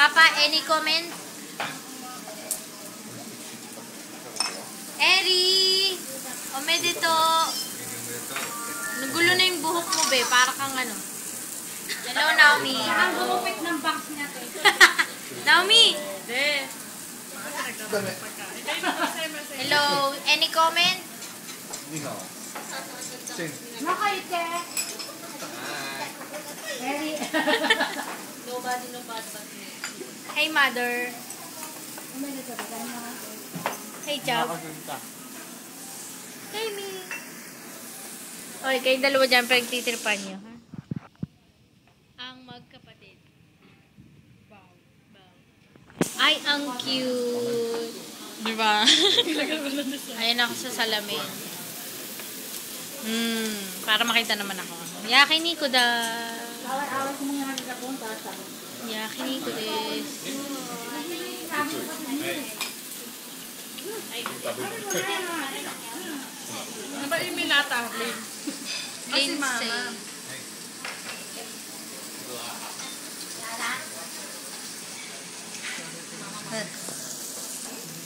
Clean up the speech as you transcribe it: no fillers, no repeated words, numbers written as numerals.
Papa, any comment? Eri! Ome dito. Nagulo na yung buhok mo, be. Para kang ano. Hello, Naomi. Ang gumupit ng box natin. Naomi! Hello, any comment? Nakaite. Eri. Nobody no bad but me. Hey, mother. Hey, Chab. Hey, me. Okay, kayong dalawa dyan, pinagtitripan nyo, ha? Ang magkapatid. Wow. Ay, ang cute. Diba? Ayan ako sa salamin. Para makita naman ako. Yakini ko da. Awal-awal ko mga nagkapunta sa. Yakini ko des. Ano ba yung Milata? Lindsay.